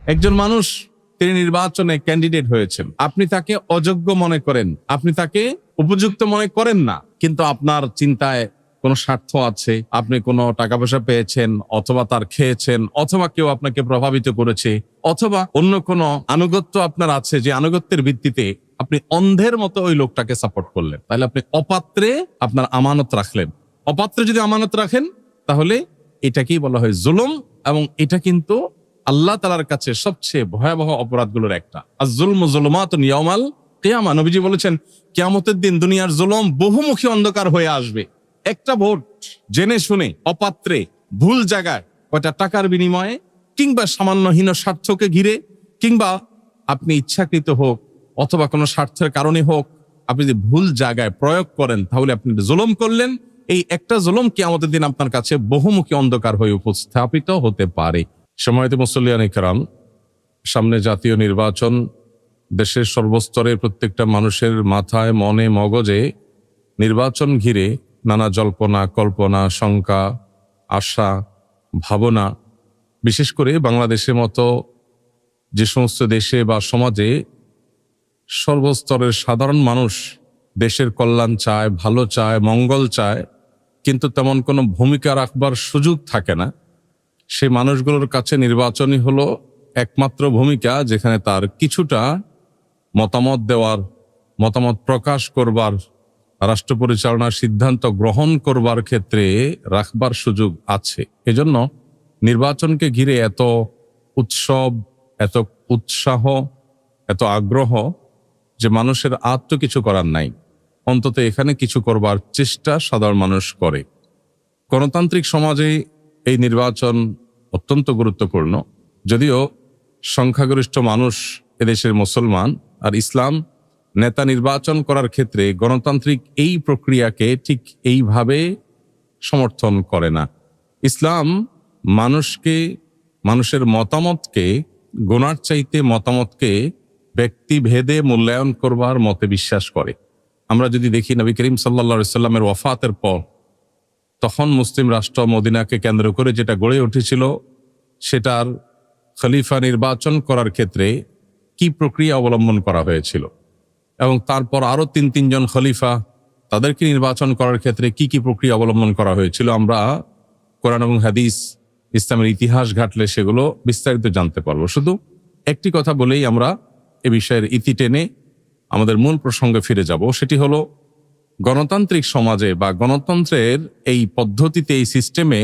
একজন মানুষ তিনি নির্বাচনে ক্যান্ডিডেট হয়েছেন, আপনি তাকে অযোগ্য মনে করেন, আপনি তাকে উপযুক্ত মনে করেন না, কিন্তু আপনার চিন্তায় কোনো স্বার্থ আছে, আপনি কোনো টাকা পয়সা পেয়েছেন, অথবা তার খেয়েছেন, অথবা কেউ আপনাকে প্রভাবিত করেছে, অথবা অন্য কোনো আনুগত্য আপনার আছে, যে আনুগত্যের ভিত্তিতে আপনি অন্ধের মতো ওই লোকটাকে সাপোর্ট করলেন, তাহলে আপনি অপাত্রে আপনার আমানত রাখলেন। অপাত্রে যদি আমানত রাখেন তাহলে এটাকেই বলা হয় জুলুম, এবং এটা কিন্তু আল্লাহ তাআলার কাছে সবচেয়ে ভয়াবহ অপরাধগুলোর একটা। আয-যুলমু যুলুমাতুন ইয়াওমাল কিয়ামা, নবীজি বলেছেন কিয়ামতের দিন দুনিয়ার জুলুম বহুমুখী অন্ধকার হয়ে আসবে। একটা ভোট জেনে শুনে অপাত্রে ভুল জায়গায়, কয়টা টাকার বিনিময়ে, কিংবা সামান্য হীন স্বার্থকে ঘিরে, কিংবা আপনি ইচ্ছাকৃত হোক অথবা কোনো স্বার্থের কারণে হোক, আপনি যদি ভুল জায়গায় প্রয়োগ করেন তাহলে আপনি জুলুম করলেন। এই একটা জুলুম কিয়ামতের দিন আপনার কাছে বহুমুখী অন্ধকার হয়ে উপস্থাপিত হতে পারে। সম্মানিত মুসল্লিয়ান ইকরাম, সামনে জাতীয় নির্বাচন। দেশের সর্বস্তরের প্রত্যেকটা মানুষের মাথায়, মনে, মগজে নির্বাচন ঘিরে নানা জল্পনা কল্পনা, শঙ্কা, আশা, ভাবনা। বিশেষ করে বাংলাদেশের মতো যে সমস্ত দেশে বা সমাজে সর্বস্তরের সাধারণ মানুষ দেশের কল্যাণ চায়, ভালো চায়, মঙ্গল চায়, কিন্তু তেমন কোনো ভূমিকা রাখবার সুযোগ থাকে না, সেই মানুষগুলোর কাছে নির্বাচনই হলো একমাত্র ভূমিকা, যেখানে তার কিছুটা মতামত দেওয়ার, মতামত প্রকাশ করবার, রাষ্ট্র পরিচালনার সিদ্ধান্ত গ্রহণ করবার ক্ষেত্রে রাখবার সুযোগ আছে। এজন্য নির্বাচনকে ঘিরে এত উৎসব, এত উৎসাহ, এত আগ্রহ, যে মানুষের আর তো কিছু করার নাই, অন্তত এখানে কিছু করবার চেষ্টা সাধারণ মানুষ করে। গণতান্ত্রিক সমাজে এই নির্বাচন অত্যন্ত গুরুত্বপূর্ণ। যদিও সংখ্যাগরিষ্ঠ মানুষ এদেশের মুসলমান, আর ইসলাম নেতা নির্বাচন করার ক্ষেত্রে গণতান্ত্রিক এই প্রক্রিয়াকে ঠিক এইভাবে সমর্থন করে না। ইসলাম মানুষকে, মানুষের মতামতকে, গুনার চাইতে মতামতকে ব্যক্তিভেদে মূল্যায়ন করবার মতে বিশ্বাস করে। আমরা যদি দেখি নবী করিম সাল্লাল্লাহু আলাইহি সাল্লামের ওয়াফাতের পর, তখন মুসলিম রাষ্ট্র মদিনাকে কেন্দ্র করে যেটা গড়ে উঠেছিল, সেটার খলিফা নির্বাচন করার ক্ষেত্রে কি প্রক্রিয়া অবলম্বন করা হয়েছিল, এবং তারপর আরো তিনজন খলিফা, তাদেরকে নির্বাচন করার ক্ষেত্রে কি কি প্রক্রিয়া অবলম্বন করা হয়েছিল, আমরা কোরআন এবং হাদিস, ইসলামের ইতিহাস ঘাটলে সেগুলো বিস্তারিত জানতে পারবো। শুধু একটি কথা বলেই আমরা এ বিষয়ের ইতি টেনে আমাদের মূল প্রসঙ্গে ফিরে যাব। সেটি হলো, গণতান্ত্রিক সমাজে বা গণতন্ত্রের এই পদ্ধতিতে, এই সিস্টেমে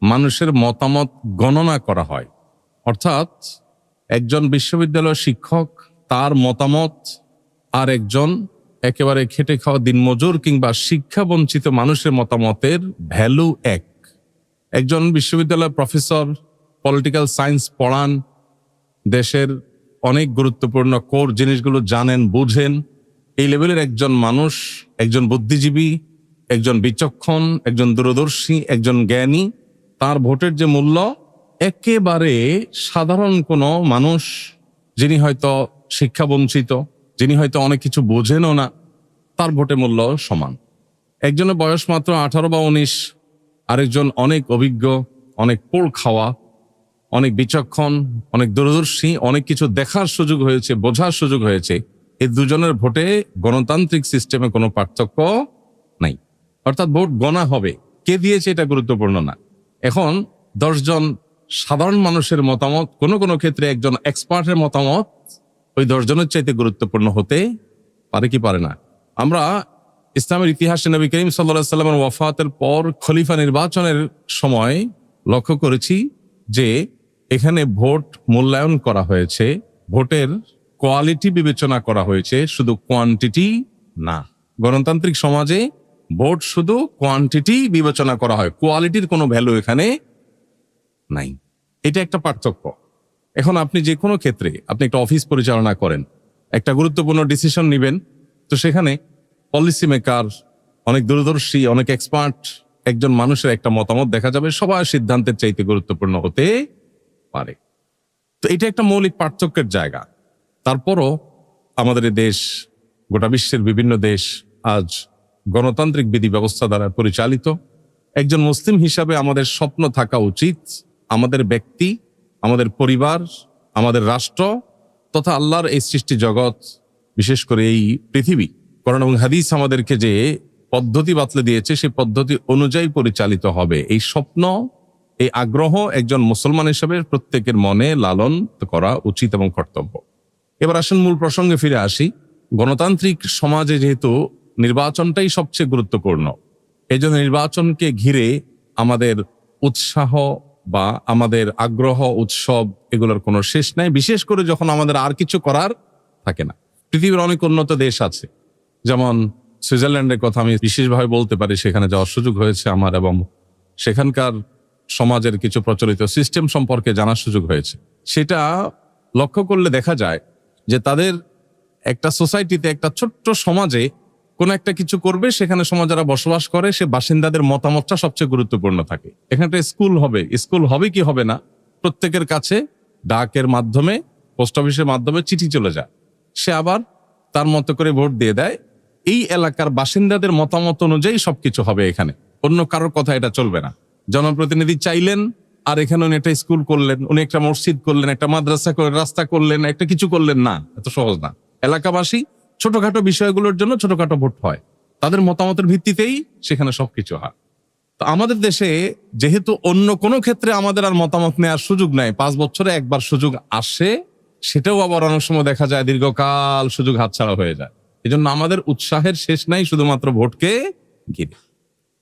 মানুষের মতামত গণনা করা হয়। অর্থাৎ একজন বিশ্ববিদ্যালয়ের শিক্ষক, তার মতামত আর একজন একেবারে খেটে খাওয়া দিনমজুর কিংবা শিক্ষা বঞ্চিত মানুষের মতামতের ভ্যালু এক। একজন বিশ্ববিদ্যালয়ের প্রফেসর পলিটিক্যাল সায়েন্স পড়ান, দেশের অনেক গুরুত্বপূর্ণ কোর জিনিসগুলো জানেন, বুঝেন। এই লেভেলের একজন মানুষ, একজন বুদ্ধিজীবী, একজন বিচক্ষণ, একজন দূরদর্শী, একজন জ্ঞানী, তার ভোটের যে মূল্য, একেবারে সাধারণ কোনো মানুষ, যিনি হয়তো শিক্ষা বঞ্চিত, যিনি হয়তো অনেক কিছু বোঝেনও না, তার ভোটের মূল্য সমান। একজনের বয়স মাত্র 18 বা 19, আরেকজন অনেক অভিজ্ঞ, অনেক পোড় খাওয়া, অনেক বিচক্ষণ, অনেক দূরদর্শী, অনেক কিছু দেখার সুযোগ হয়েছে, বোঝার সুযোগ হয়েছে। এই দুজনের ভোটে গণতান্ত্রিক সিস্টেমে কোনো পার্থক্য নাই। অর্থাৎ ভোট গণা হবে, কে দিয়েছে এটা গুরুত্বপূর্ণ না। এখন 10 জন সাধারণ মানুষের মতামত, কোনো কোনো ক্ষেত্রে একজন এক্সপার্টের মতামত ওই 10 জনের চাইতে গুরুত্বপূর্ণ হতে পারে কি পারে না। আমরা ইসলামের ইতিহাসে নবী করিম সাল্লাল্লাহু আলাইহি সাল্লামের ওয়াফাতের পর খলিফা নির্বাচনের সময় লক্ষ্য করেছি যে এখানে ভোট মূল্যায়ন করা হয়েছে, ভোটের কোয়ালিটি বিবেচনা করা হয়েছে, শুধু কোয়ান্টিটি না। গণতান্ত্রিক সমাজে ভোট শুধু কোয়ান্টিটি বিবেচনা করা হয়, কোয়ালিটির কোনো ভ্যালু এখানে নাই। এটা একটা পার্থক্য। এখন আপনি যে কোনো ক্ষেত্রে, আপনি একটা অফিস পরিচালনা করেন, একটা গুরুত্বপূর্ণ ডিসিশন নেবেন, তো সেখানে পলিসি মেকার, অনেক দূরদর্শী, অনেক এক্সপার্ট একজন মানুষের একটা মতামত দেখা যাবে সবার সিদ্ধান্তের চাইতে গুরুত্বপূর্ণ হতে পারে। তো এটা একটা মৌলিক পার্থক্যের জায়গা। তারপরও আমাদের দেশ, গোটা বিশ্বের বিভিন্ন দেশ আজ গণতান্ত্রিক বিধি ব্যবস্থা দ্বারা পরিচালিত। একজন মুসলিম হিসাবে আমাদের স্বপ্ন থাকা উচিত, আমাদের ব্যক্তি, আমাদের পরিবার, আমাদের রাষ্ট্র তথা আল্লাহর এই সৃষ্টি জগৎ, বিশেষ করে এই পৃথিবী, কোরআন এবং হাদিস আমাদেরকে যে পদ্ধতি বাতলে দিয়েছে সেই পদ্ধতি অনুযায়ী পরিচালিত হবে, এই স্বপ্ন, এই আগ্রহ একজন মুসলমান হিসেবে প্রত্যেকের মনে লালন করা উচিত এবং কর্তব্য। এবার আসেন মূল প্রসঙ্গে ফিরে আসি। গণতান্ত্রিক সমাজে যেহেতু নির্বাচনটাই সবচেয়ে গুরুত্বপূর্ণ, এই জন্য নির্বাচনকে ঘিরে আমাদের উৎসাহ বা আমাদের আগ্রহ, উৎসব এগুলোর কোনো শেষ নাই, বিশেষ করে যখন আমাদের আর কিছু করার থাকে না। পৃথিবীর অনেক উন্নত দেশ আছে, যেমন সুইজারল্যান্ডের কথা আমি বিশেষভাবে বলতে পারি, সেখানে যাওয়ার সুযোগ হয়েছে আমার এবং সেখানকার সমাজের কিছু প্রচলিত সিস্টেম সম্পর্কে জানার সুযোগ হয়েছে। সেটা লক্ষ্য করলে দেখা যায় যে তাদের একটা সোসাইটিতে, একটা ছোট্ট সমাজে কোনো একটা কিছু করবে, সেখানে সমাজ যারা বসবাস করে সে বাসিন্দাদের মতামতটা সবচেয়ে গুরুত্বপূর্ণ থাকে। এখানটা স্কুল হবে কি হবে না, প্রত্যেকের কাছে ডাকের মাধ্যমে, পোস্ট অফিসের মাধ্যমে চিঠি চলে যায়, সে আবার তার মতো করে ভোট দিয়ে দেয়। এই এলাকার বাসিন্দাদের মতামত অনুযায়ী সবকিছু হবে এখানে, অন্য কারোর কথা এটা চলবে না। জনপ্রতিনিধি চাইলেন আর এখানে উনি একটা স্কুল করলেন, উনি একটা মসজিদ করলেন, একটা মাদ্রাসা করলেন, রাস্তা করলেন, একটা কিছু করলেন না, এত সহজ না। এলাকাবাসী ছোটখাটো বিষয়গুলোর জন্য ছোটখাটো ভোট হয়, তাদের মতামতের ভিত্তিতেই সেখানে সবকিছু হয়। তো আমাদের দেশে যেহেতু অন্য কোনো ক্ষেত্রে আমাদের আর মতামত নেওয়ার সুযোগ নাই, 5 বছরে একবার সুযোগ আসে, সেটাও আবার অনেক সময় দেখা যায় দীর্ঘকাল সুযোগ হাতছাড়া হয়ে যায়। এই জন্য আমাদের উৎসাহের শেষ নাই শুধুমাত্র ভোটকে ঘিরে।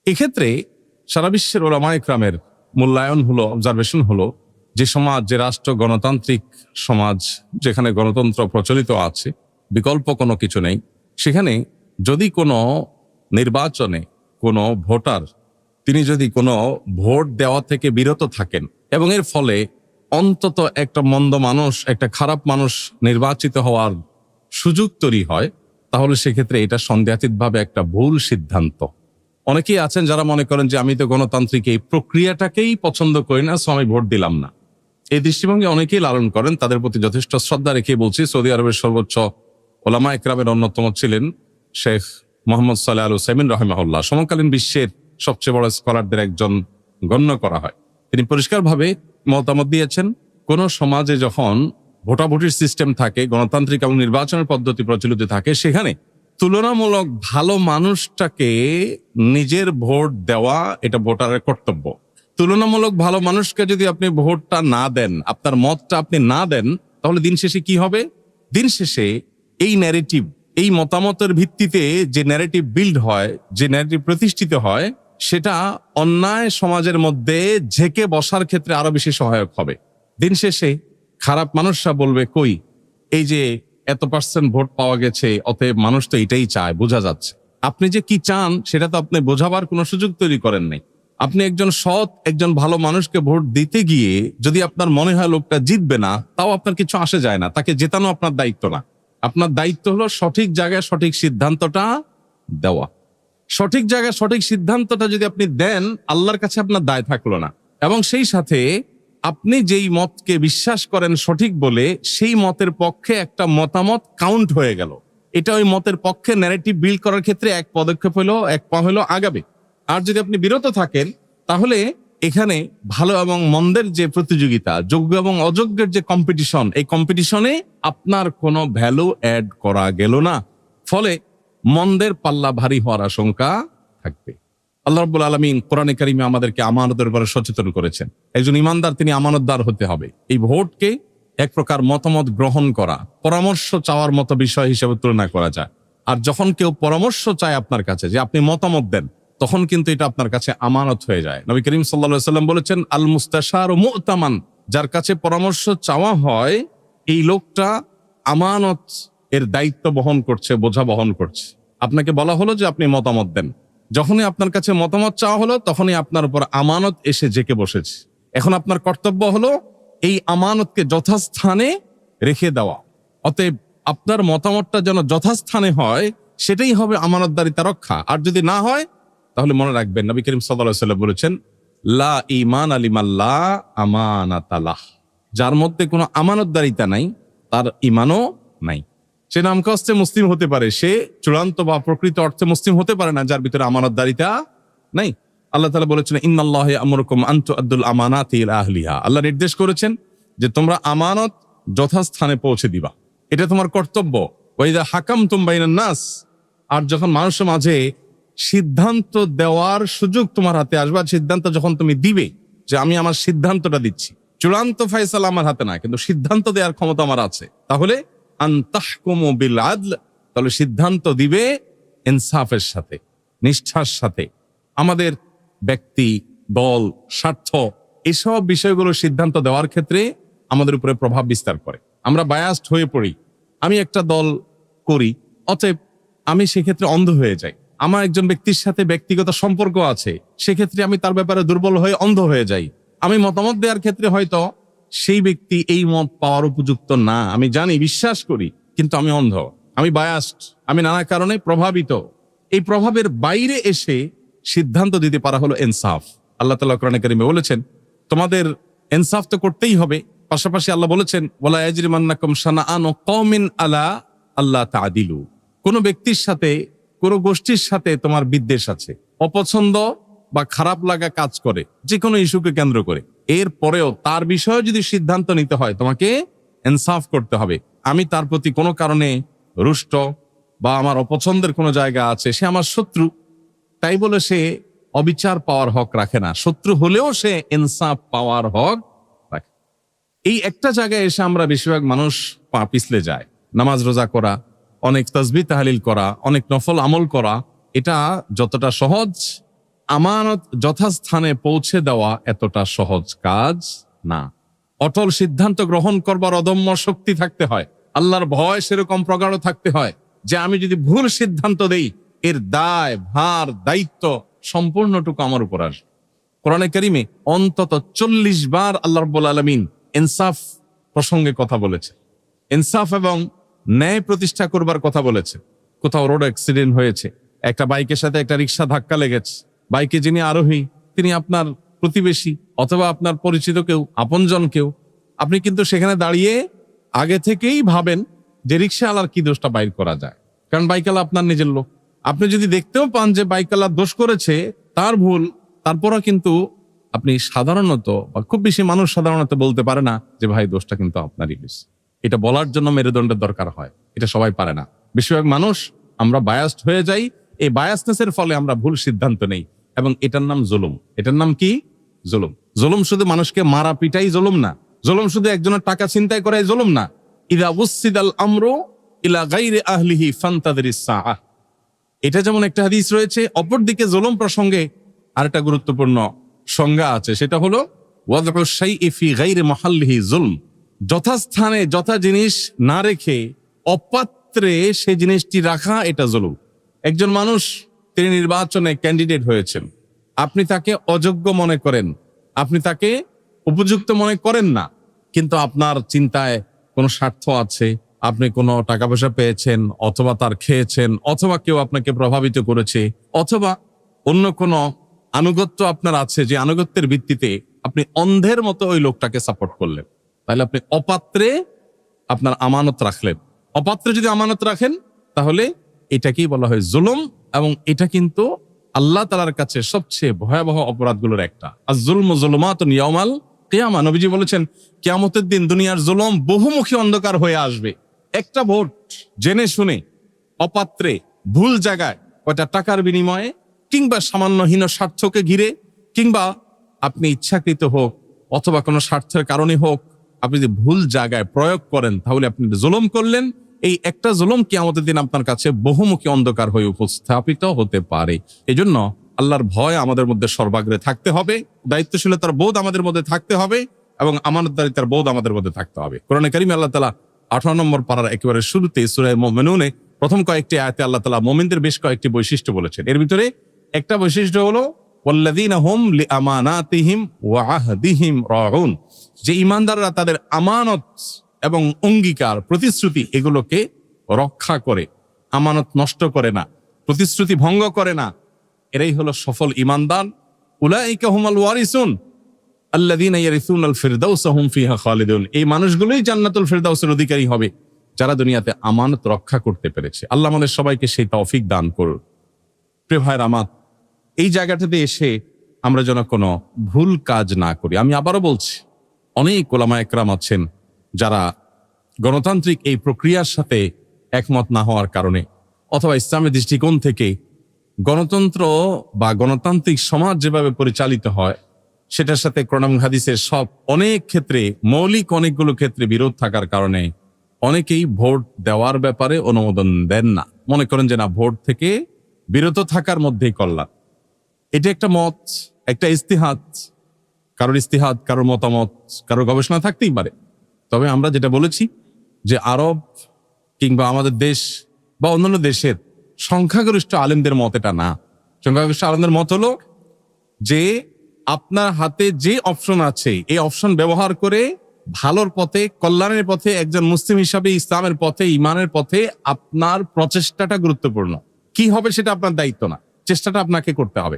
এক্ষেত্রে সারা বিশ্বের ওলামায়ে কেরামের মূল্যায়ন হলো, অবজারভেশন হলো, যে সমাজ, যে রাষ্ট্র গণতান্ত্রিক সমাজ, যেখানে গণতন্ত্র প্রচলিত আছে, বিকল্প কোনো কিছু নেই, সেখানে যদি কোনো নির্বাচনে কোনো ভোটার তিনি যদি কোনো ভোট দেওয়া থেকে বিরত থাকেন এবং এর ফলে অন্তত একটা মন্দ মানুষ, একটা খারাপ মানুষ নির্বাচিত হওয়ার সুযোগ তৈরি হয়, তাহলে সেক্ষেত্রে এটা সন্দেহাতীতভাবে একটা ভুল সিদ্ধান্ত। অনেকেই আছেন যারা মনে করেন যে আমি তো গণতান্ত্রিক এই প্রক্রিয়াটাকেই পছন্দ করি না, সো আমি ভোট দিলাম না। এই দৃষ্টিভঙ্গি অনেকেই লালন করেন, তাদের প্রতি যথেষ্ট শ্রদ্ধা রেখে বলছি, সৌদি আরবের সর্বোচ্চ ওলামায়ে কেরামের অন্যতম ছিলেন শেখ মোহাম্মদ সালেহ আল উসাইমিন রাহিমাহুল্লাহ। সমকালীন বিশ্বের সবচেয়ে বড় স্কলারদের একজন গণ্য করা হয়। তিনি পরিষ্কারভাবে মতামত দিয়েছেন, কোন সমাজে যখন ভোটাভুটির সিস্টেম থাকে, গণতান্ত্রিক এবং নির্বাচনের পদ্ধতি প্রচলিত থাকে, সেখানে তুলনামূলক ভালো মানুষটাকে নিজের ভোট দেওয়া এটা ভোটারের কর্তব্য। তুলনামূলক ভালো মানুষকে যদি আপনি ভোটটা না দেন, আপনার মতটা আপনি না দেন, তাহলে দিন শেষে কি হবে? দিন শেষে এই ন্যারেটিভ, এই মতামতের ভিত্তিতে যে ন্যারেটিভ বিল্ড হয়, যে ন্যারেটিভ প্রতিষ্ঠিত হয়, সেটা অন্যায় সমাজের মধ্যে ঝেঁকে বসার ক্ষেত্রে আরো বেশি সহায়ক হবে। দিন শেষে খারাপ মানুষরা বলবে, কই এই যে এত % ভোট পাওয়া গেছে, অতএব মানুষ তো এটাই চায়, বোঝা যাচ্ছে। আপনি যে কি চান সেটা তো আপনি বোঝাবার কোনো সুযোগ তৈরি করেন নাই। আপনি একজন সৎ, একজন ভালো মানুষকে ভোট দিতে গিয়ে যদি আপনার মনে হয় লোকটা জিতবে না, তাও আপনার কিছু আসে যায় না, তাকে জেতানো আপনার দায়িত্ব না। আপনার দায়িত্ব হলো সঠিক জায়গায় সঠিক সিদ্ধান্তটা দেওয়া। সঠিক জায়গায় সঠিক সিদ্ধান্তটা যদি আপনি দেন, আল্লাহর কাছে আপনার দায় থাকলো না, এবং সেই সাথে আপনি যেই মতকে বিশ্বাস করেন সঠিক বলে, সেই মতের পক্ষে একটা মতামত কাউন্ট হয়ে গেল। এটা ওই মতের পক্ষে ন্যারেটিভ বিল্ড করার ক্ষেত্রে এক পদক্ষেপ হলো, এক পা হলো আগাবে। আর যদি আপনি বিরত থাকেন, তাহলে এখানে ভালো এবং মন্দের যে প্রতিযোগিতা, যোগ্য এবং অযোগ্যের যে কম্পিটিশন, এই কম্পিটিশনে আপনার কোনো ভ্যালু অ্যাড করা গেল না, ফলে মন্দের পাল্লা ভারী হওয়ার আশঙ্কা থাকবে। আল্লাহ রাব্বুল আলামিন কোরআনে কারিমে আমাদেরকে আমানতের ব্যাপারে সচেতন করেছেন। একজন ইমানদার তিনি আমানতদার হতে হবে। এই ভোটকে এক প্রকার মতামত গ্রহণ করা, পরামর্শ চাওয়ার মতো বিষয় হিসেবে তুলনা করা যায়। আর যখন কেউ পরামর্শ চায় আপনার কাছে যে আপনি মতামত দেন, তখন কিন্তু এটা আপনার কাছে আমানত হয়ে যায়। নবী করিম সাল্লাল্লাহু আলাইহি ওয়াসাল্লাম বলেছেন, আল মুস্তাশারু মু'তামান, যার কাছে পরামর্শ চাওয়া হয় এই লোকটা আমানত এর দায়িত্ব বহন করছে, বোঝা বহন করছে। আপনাকে বলা হলো যে আপনি মতামত দেন, যখনই আপনার কাছে মতামত চাওয়া হলো, তখনই আপনার উপর আমানত এসে জেকে বসেছে। এখন আপনার কর্তব্য হলো এই আমানতকে যথাস্থানে রেখে দেওয়া। অতএব আপনার মতামতটা যেন যথাস্থানে হয়, সেটাই হবে আমানতদারিতা রক্ষা। আর যদি না হয়, তাহলে মনে রাখবেন নবী করিম সাল্লাল্লাহু আলাইহি ওয়াসাল্লাম বলেছেন, লা ঈমান লিমাল্লা আমানাতালাহ, যার মধ্যে কোনো আমানতদারিতা নাই, তার ঈমানও নাই। সে নামকাস্তে মুসলিম হতে পারে, সে চূড়ান্ত বা প্রকৃত অর্থে মুসলিম হতে পারে না যার ভিতরে আমানতদারিতা নাই। আল্লাহ তাআলা বলেছেন, ইন্নাল্লাহা ইয়া'মুরুকুম আন তু'আদ্দুল আমানাতি ইলা আহলিহা, আল্লাহ নির্দেশ করেছেন যে তোমরা আমানত যথাস্থানে পৌঁছে দিবা, এটা তোমার কর্তব্য। ওয়াইদা হাকামতুম বাইনান নাস, আর যখন মানুষের মাঝে সিদ্ধান্ত দেওয়ার সুযোগ তোমার হাতে আসবে, সিদ্ধান্ত যখন তুমি দিবে যে আমি আমার সিদ্ধান্তটা দিচ্ছি, চূড়ান্ত ফয়সালা আমার হাতে না, কিন্তু সিদ্ধান্ত দেওয়ার ক্ষমতা আমার আছে, তাহলে আন তাহকুমু বিল আদল, তাহলে সিদ্ধান্ত দিবে ইনসাফের সাথে, নিষ্ঠার সাথে। আমাদের ব্যক্তি, দল, স্বার্থ, এসব বিষয়গুলো সিদ্ধান্ত দেওয়ার ক্ষেত্রে আমাদের উপরে প্রভাব বিস্তার করে। আমরা বায়াসড হয়ে পড়ি, আমি একটা দল করি, অতএব আমি সেক্ষেত্রে অন্ধ হয়ে যাই। আমার একজন ব্যক্তির সাথে ব্যক্তিগত সম্পর্ক আছে, সেক্ষেত্রে আমি তার ব্যাপারে দুর্বল হয়ে অন্ধ হয়ে যাই। আমি মতামত দেওয়ার ক্ষেত্রে হয়তো সেই ব্যক্তি এই মত পাওয়ার উপযুক্ত না, আমি জানি, বিশ্বাস করি, কিন্তু আমি অন্ধ, আমি বায়াসড, আমি নানা কারণে প্রভাবিত। এই প্রভাবের বাইরে এসে সিদ্ধান্ত দিতে পারা হলো ইনসাফ। আল্লাহ তাআলা কোরআনে কারিমে বলেছেন তোমাদের ইনসাফ তো করতেই হবে, পাশাপাশি আল্লাহ বলেছেন ওয়ালা ইয়াজরিমান্নাকুম শানাআনু কওমিন আলা আল্লাহ তা'দিলু, কোন ব্যক্তির সাথে, কোন গোষ্ঠীর সাথে তোমার বিদ্বেষ আছে, অপছন্দ বা খারাপ লাগা কাজ করে যে কোনো ইস্যুকে কেন্দ্র করে, এর পরেও তার বিষয়ে যদি সিদ্ধান্ত নিতে হয় তোমাকে ইনসাফ করতে হবে। আমি তার প্রতি কোনো কারণে রুষ্ট বা আমার অপছন্দের কোনো জায়গা আছে, সে আমার শত্রু, তাই বলে সে অবিচার পাওয়ার হক রাখে না, শত্রু হলেও সে ইনসাফ পাওয়ার হক রাখে। এই একটা জায়গায় এসে আমরা বেশিরভাগ মানুষ পা পিছলে যায়। নামাজ রোজা করা, অনেক তাসবিহ তাহলিল করা, অনেক নফল আমল করা, এটা যতটা সহজ, আমানত যথাস্থানে পৌঁছে দেওয়া এতটা সহজ কাজ না। অটল সিদ্ধান্ত গ্রহণ করবার অদম্য শক্তি থাকতে হয়, আল্লাহর ভয় সেরকম প্রগাঢ় থাকতে হয় যে আমি যদি ভুল সিদ্ধান্ত দেই এর দায় ভার দায়িত্ব সম্পূর্ণটুকু আমার উপর আসবে। কোরআনে কারিমে অন্তত 40 বার আল্লাহ রাব্বুল আলামিন ইনসাফ প্রসঙ্গে কথা বলেছে, ইনসাফ এবং ন্যায় প্রতিষ্ঠা করবার কথা বলেছে। কোথাও রোড অ্যাক্সিডেন্ট হয়েছে, একটা বাইকের সাথে একটা রিক্সা ধাক্কা লেগেছে, বাইকে যিনি আরোহী তিনি আপনার প্রতিবেশী অথবা আপনার পরিচিত কেউ, আপনজন কেউ, আপনি কিন্তু সেখানে দাঁড়িয়ে আগে থেকেই ভাবেন যে রিক্সাওয়ালার কি দোষটা বাইর করা যায়, কারণ বাইকওয়ালা আপনার নিজের লোক। আপনি যদি দেখতেও পান যে বাইকওয়ালা দোষ করেছে, তার ভুল, তারপরও কিন্তু আপনি সাধারণত বা খুব বেশি মানুষ সাধারণত বলতে পারে না যে ভাই দোষটা কিন্তু আপনারই হয়েছে। এটা বলার জন্য মেরুদণ্ডের দরকার হয়, এটা সবাই পারে না। বেশিরভাগ মানুষ আমরা বায়াসড হয়ে যাই, এই বায়াসনেসের ফলে আমরা ভুল সিদ্ধান্ত নেই, এবং এটার নাম জুলুম। এটার নাম কি? জুলুম। জুলুম শুধু মানুষকে মারা পিটাই জুলুম না, জুলুম শুধু একজনের টাকা ছিনতাই করাই জুলুম না। ইযা উসসিদাল আমরু ইলা গায়রি আহলিহি ফান্তাযিরিস সাআহ, এটা যেমন একটা হাদিস রয়েছে, অপরদিকে জুলুম প্রসঙ্গে আরেকটা গুরুত্বপূর্ণ সংজ্ঞা আছে, সেটা হলো ওয়াদউ শাইই ফি গায়রি মাহাল্লিহি জুলম, যথাস্থানে যথা জিনিস না রেখে অপাত্রে সে জিনিসটি রাখা, এটা জুলুম। একজন মানুষ তিনি নির্বাচনে ক্যান্ডিডেট হয়েছেন, আপনি তাকে অযোগ্য মনে করেন, আপনি তাকে উপযুক্ত মনে করেন না, কিন্তু আপনার চিন্তায় কোনো স্বার্থ আছে, আপনি কোনো টাকা পয়সা পেয়েছেন, অথবা তার খেয়েছেন, অথবা কেউ আপনাকে প্রভাবিত করেছে, অথবা অন্য কোনো আনুগত্য আপনার আছে, যে আনুগত্যের ভিত্তিতে আপনি অন্ধের মতো ওই লোকটাকে সাপোর্ট করলেন, তাহলে আপনি অপাত্রে আপনার আমানত রাখলেন। অপাত্রে যদি আমানত রাখেন তাহলে এটাকেই বলা হয় জুলুম, এবং এটা কিন্তু আল্লাহ তাআলার কাছে সবচেয়ে ভয়াবহ অপরাধগুলোর একটা। আর জুলমু যুলুমাতুন ইয়াউমাল কিয়ামা, নবীজি বলেছেন কিয়ামতের দিন দুনিয়ার জুলুম বহুমুখী অন্ধকার হয়ে আসবে। একটা ভোট জেনে শুনে অপাত্রে ভুল জায়গায়, কয়টা টাকার বিনিময়ে, কিংবা সামান্য হীন স্বার্থকে ঘিরে, কিংবা আপনি ইচ্ছাকৃত হোক অথবা কোনো স্বার্থের কারণে হোক, আপনি যদি ভুল জায়গায় প্রয়োগ করেন তাহলে আপনি জুলুম করলেন। এই একটা জুলুম কিয়ামতের দিন আপনার কাছে বহুমুখী অন্ধকার হয়ে উপস্থাপিত হতে পারে। এজন্য আল্লাহর ভয় আমাদের মধ্যে সর্বাগ্রে থাকতে হবে, দায়িত্বশীলতার বোধ আমাদের মধ্যে থাকতে হবে, এবং আমানতদারিতার বোধ আমাদের মধ্যে থাকতে হবে। কোরআনে কারিমে আল্লাহ তাআলা 18 নম্বর পারার একেবারে শুরুতে সূরা মুমিনুনে প্রথম কয়েকটি আয়াতে আল্লাহ তাআলা মুমিনদের বেশ কয়েকটি বৈশিষ্ট্য বলেছেন। এর ভিতরে একটা বৈশিষ্ট্য হলো ওয়াল্লাযীনা হুম লিআমানাতিহিম ওয়া আহদিহিম রাউন, যে ঈমানদাররা তাদের আমানত এবং অঙ্গীকার, প্রতিশ্রুতি, এগুলোকে রক্ষা করে, আমানত নষ্ট করে না, প্রতিশ্রুতি ভঙ্গ করে না, এরাই হলো সফল ঈমানদার। উলাইকা হুমুল ওয়ারিসুন আল্লাযীনা ইয়ারিসুনাল ফিরদাউসা হুম ফিহা খালিদুন, এই মানুষগুলোই জান্নাতুল ফিরদাউসের অধিকারী হবে যারা দুনিয়াতে আমানত রক্ষা করতে পেরেছে। আল্লাহ আমাদের সবাইকে সেই তৌফিক দান করুন। প্রিয় ভাইরা আমার, এই জায়গাটাতে এসে আমরা যেন কোনো ভুল কাজ না করি। আমি আবারও বলছি, অনেক উলামা একরাম আছেন যারা গণতান্ত্রিক এই প্রক্রিয়ার সাথে একমত না হওয়ার কারণে অথবা ইসলামের দৃষ্টিকোণ থেকে গণতন্ত্র বা গণতান্ত্রিক সমাজ যেভাবে পরিচালিত হয় সেটার সাথে কোরআন এবং হাদিসের সব অনেক ক্ষেত্রে মৌলিক অনেকগুলো ক্ষেত্রে বিরোধ থাকার কারণে অনেকেই ভোট দেওয়ার ব্যাপারে অনুমোদন দেন না, মনে করেন যে না, ভোট থেকে বিরত থাকার মধ্যেই কল্যাণ। এটা একটা মত, একটা ইস্তিহাদ, কারোর ইস্তিহাদ, কারোর মতামত, কারোর গবেষণা থাকতেই পারে। তবে আমরা যেটা বলেছি যে আরব কিংবা আমাদের দেশ বা অন্যান্য দেশের সংখ্যাগরিষ্ঠ আলেমদের মত এটা না। সংখ্যাগরিষ্ঠ আলেমদের মত হলো যে আপনার হাতে যে অপশন আছে এই অপশন ব্যবহার করে ভালোর পথে, কল্যাণের পথে, একজন মুসলিম হিসাবে ইসলামের পথে, ইমানের পথে আপনার প্রচেষ্টাটা গুরুত্বপূর্ণ। কি হবে সেটা আপনার দায়িত্ব না, চেষ্টাটা আপনাকে করতে হবে।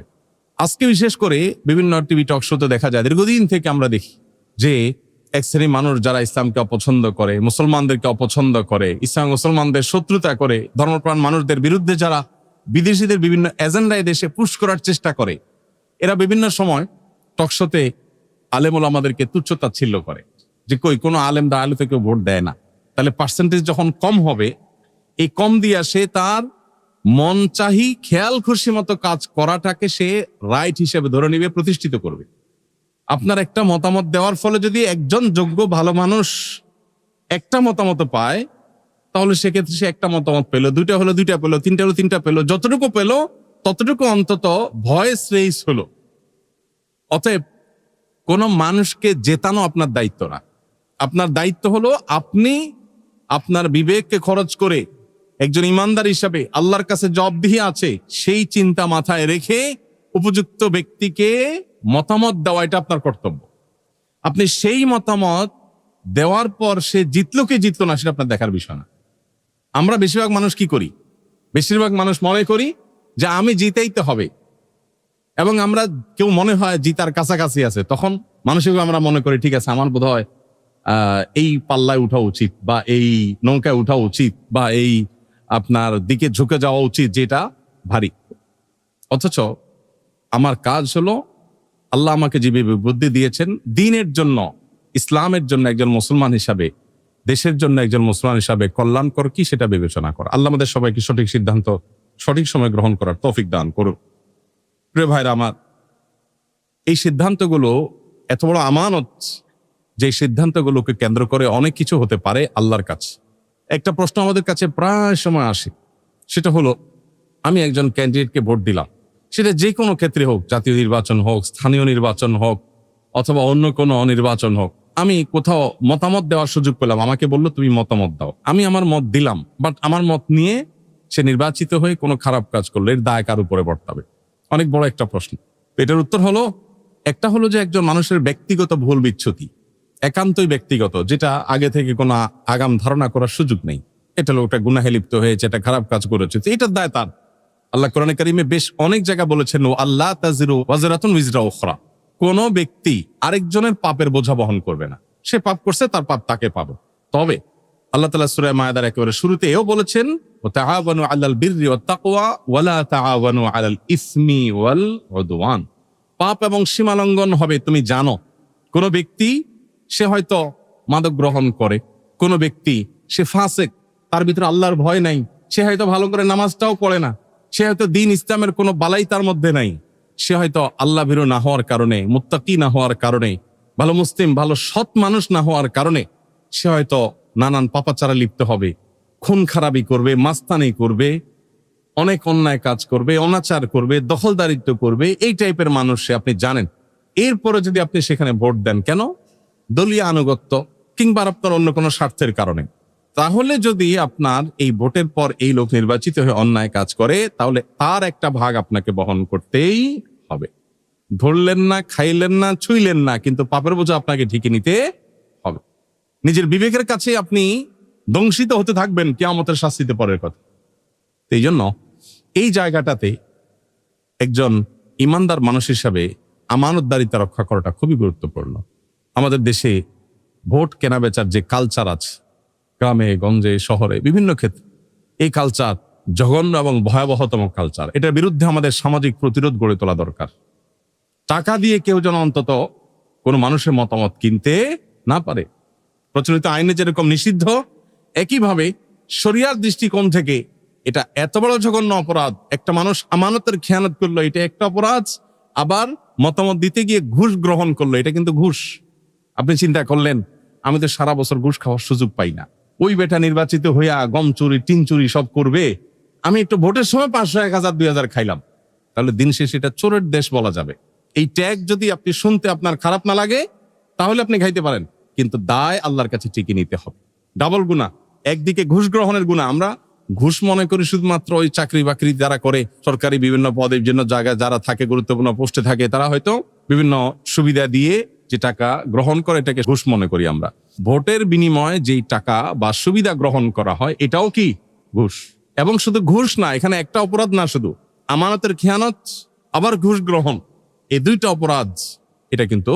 আজকে বিশেষ করে বিভিন্ন টিভি টক শোতে দেখা যায়, দীর্ঘদিন থেকে আমরা দেখি যে এক শ্রেণীর মানুষ যারা ইসলামকে অপছন্দ করে, মুসলমানদেরকে অপছন্দ করে, ইসলাম মুসলমানদের শত্রুতা করে, ধর্মপ্রাণ মানুষদের বিরুদ্ধে যারা বিদেশিদের বিভিন্ন এজেন্ডায় দেশে পুশ করার চেষ্টা করে, এরা বিভিন্ন সময় টকশোতে আলেম ওলামাদেরকে তুচ্ছ-তাচ্ছিল্য করে যে কই কোনো আলেম দা আলু থেকে ভোট দেয় না। তাহলে পার্সেন্টেজ যখন কম হবে, এই কম দিয়া সে তার মন চাহি খেয়াল খুশি মতো কাজ করাটাকে সে রাইট হিসেবে ধরে নিবে, প্রতিষ্ঠিত করবে। আপনার একটা মতামত দেওয়ার ফলে যদি একজন যোগ্য ভালো মানুষ একটা মতামত পায়, তাহলে সেক্ষেত্রে সে একটা মতামত পেলো, দুইটা হলো দুইটা পেলো, তিনটা হলো তিনটা পেলো, যতটুকু পেলো ততটুকু অন্তত ভয়েস রেইজ হলো। অতএব কোন মানুষকে জেতানো আপনার দায়িত্ব না। আপনার দায়িত্ব হলো আপনি আপনার বিবেককে খরচ করে একজন ইমানদার হিসাবে আল্লাহর কাছে জবাবদিহি আছে সেই চিন্তা মাথায় রেখে উপযুক্ত ব্যক্তিকে মতামত দেওয়া, এটা আপনার কর্তব্য। আপনি সেই মতামত দেওয়ার পর সে জিতলো কি জিতলো না সেটা আপনার দেখার বিষয় না। আমরা বেশিরভাগ মানুষ কি করি? বেশিরভাগ মানুষ মনে করি যে আমি জিতেইতে হবে, এবং আমরা কেউ মনে হয় জিতার কাছাকাছি আছে, তখন মানসিকভাবে আমরা মনে করি ঠিক আছে, আমার বোধ হয় এই পাল্লায় উঠা উচিত, বা এই নৌকায় উঠা উচিত, বা এই আপনার দিকে ঝুঁকে যাওয়া উচিত যেটা ভারী। অথচ আমার কাজ হলো, আল্লাহ আমাকে যে বুদ্ধি দিয়েছেন দ্বীনের জন্য, ইসলামের জন্য একজন মুসলমান হিসাবে, দেশের জন্য একজন মুসলমান হিসাবে কল্যাণকর কি সেটা বিবেচনা করা। আল্লাহ আমাদের সবাইকে সঠিক সিদ্ধান্ত সঠিক সময় গ্রহণ করার তৌফিক দান করুন। প্রিয় ভাইরা আমার, এই সিদ্ধান্তগুলো এত বড় আমানত যে সিদ্ধান্তগুলোকে কেন্দ্র করে অনেক কিছু হতে পারে আল্লাহর কাছে। একটা প্রশ্ন আমাদের কাছে প্রায় সময় আসে, সেটা হলো আমি একজন ক্যান্ডিডেটকে ভোট দিলাম, সেটা যে কোনো ক্ষেত্রে হোক, জাতীয় নির্বাচন হোক, স্থানীয় নির্বাচন হোক, অথবা অন্য কোনো নির্বাচন হোক, আমি কোথাও মতামত দেওয়ার সুযোগ পেলাম, আমাকে বললো তুমি মতামত দাও, আমি আমার মত দিলাম, বাট আমার মত নিয়ে সে নির্বাচিত হয়ে কোনো খারাপ কাজ করলো, এর দায় কার উপরে বর্তাবে? অনেক বড় একটা প্রশ্ন। এটার উত্তর হলো, একটা হলো যে একজন মানুষের ব্যক্তিগত ভুল বিচ্যুতি, একান্তই ব্যক্তিগত, যেটা আগে থেকে কোনো আগাম ধারণা করার সুযোগ নেই। এটা লোকটা গুনাহে লিপ্ত হয়েছে, এটা খারাপ কাজ করেছে, এটার দায় তার। আল্লাহ কোরআনে কারিমে বেশ অনেক জায়গা বলেছেন, ও আল্লাহ তাজিরু ওয়াজিরাতুন উজরা উখরা, কোন ব্যক্তি আরেকজনের পাপের বোঝা বহন করবে না। সে পাপ করছে, তার পাপ তাকে পাবে। তবে আল্লাহ তাআলা সূরা মায়েদার একেবারে শুরুতে এও বলেছেন, ওয়া তাআওয়ানু আলাল বিররি ওয়াত তাকওয়া ওয়া লা তাআওয়ানু আলাল ইসমি ওয়াল উদওয়ান। পাপ এবং সীমালঙ্ঘন হবে। তুমি জানো, কোন ব্যক্তি সে হয়তো মাদক গ্রহণ করে, কোন ব্যক্তি সে ফাসেক, তার ভিতরে আল্লাহর ভয় নাই, সে হয়তো ভালো করে নামাজটাও পড়ে না, সে হয়তো দ্বীন ইসলামের কোনো বালাই তার মধ্যে নাই, সে হয়তো আল্লাহ ভীরু না হওয়ার কারণে, মুত্তাকি না হওয়ার কারণে, ভালো মুসলিম, ভালো সৎ মানুষ না হওয়ার কারণে সে হয়তো নানান পাপাচারে লিপ্ত হবে, খুন খারাপি করবে, মাস্তানি করবে, অনেক অন্যায় কাজ করবে, অনাচার করবে, দখলদারিত্ব করবে, এই টাইপের মানুষ সে, আপনি জানেন। এরপরে যদি আপনি সেখানে ভোট দেন, কেন? দলীয় আনুগত্য কিংবা আপনার অন্য কোনো স্বার্থের কারণে। তাহলে যদি আপনার এই ভোটের পর এই লোক নির্বাচিত হয়ে অন্যায় কাজ করে, তাহলে তার একটা ভাগ আপনাকে বহন করতেই হবে। ধরলেন না, খাইলেন না, ছুঁইলেন না, কিন্তু পাপের বোঝা আপনাকে ঠিকই নিতে হবে। নিজের বিবেকের কাছে আপনি দংশিত হতে থাকবেন কিয়ামতের শাস্তিতে পরের কথা। এই জন্য এই জায়গাটাতে একজন ইমানদার মানুষ হিসাবে আমানতদারিতা রক্ষা করাটা খুবই গুরুত্বপূর্ণ। আমাদের দেশে ভোট কেনা বেচার যে কালচার আছে, গ্রামে গঞ্জে শহরে বিভিন্ন ক্ষেত্রে, এই কালচার জঘন্য এবং ভয়াবহতম কালচার। এটার বিরুদ্ধে আমাদের সামাজিক প্রতিরোধ গড়ে তোলা দরকার। টাকা দিয়ে কেউ যেন অন্তত কোনো মানুষের মতামত কিনতে না পারে। প্রচলিত আইনে যেরকম নিষিদ্ধ, একইভাবে শরিয়ার দৃষ্টিকোণ থেকে এটা এত বড় জঘন্য অপরাধ। একটা মানুষ আমানতের খেয়ানত করলো, এটা একটা অপরাধ। আবার মতামত দিতে গিয়ে ঘুষ গ্রহণ করলো, এটা কিন্তু ঘুষ। আপনি চিন্তা করলেন, আমি তো সারা বছর ঘুষ খাওয়ার সুযোগ পাই না, ওই বেটা নির্বাচিত হইয়া গম চুরি টিন চুরি সব করবে, আমি একটু ভোটের সময় 500, 1000, 2000 খাইলাম, তাহলে দিন শেষে এটা চোরের দেশ বলা যাবে। এই ট্যাগ যদি আপনি শুনতে আপনার খারাপ না লাগে তাহলে আপনি খাইতে পারেন, কিন্তু দায় আল্লাহর কাছে টিকে নিতে হবে। ডাবল গুনাহ, একদিকে ঘুষ গ্রহণের গুনাহ। আমরা ঘুষ মনে করি শুধুমাত্র ওই চাকরি বাকরি যারা করে, সরকারি বিভিন্ন পদের জন্য জায়গায় যারা থাকে, গুরুত্বপূর্ণ পোস্টে থাকে, তারা হয়তো বিভিন্ন সুবিধা দিয়ে যে টাকা গ্রহণ করে এটাকে ঘুষ মনে করি আমরা। ভোটের বিনিময়ে যেই টাকা বা সুবিধা গ্রহণ করা হয় এটাও কি ঘুষ। এবং শুধু ঘুষ না, এখানে একটা অপরাধ না, শুধু আমানতের খেয়ানত আবার ঘুষ গ্রহণ, এই দুইটা অপরাধ, এটা কিন্তু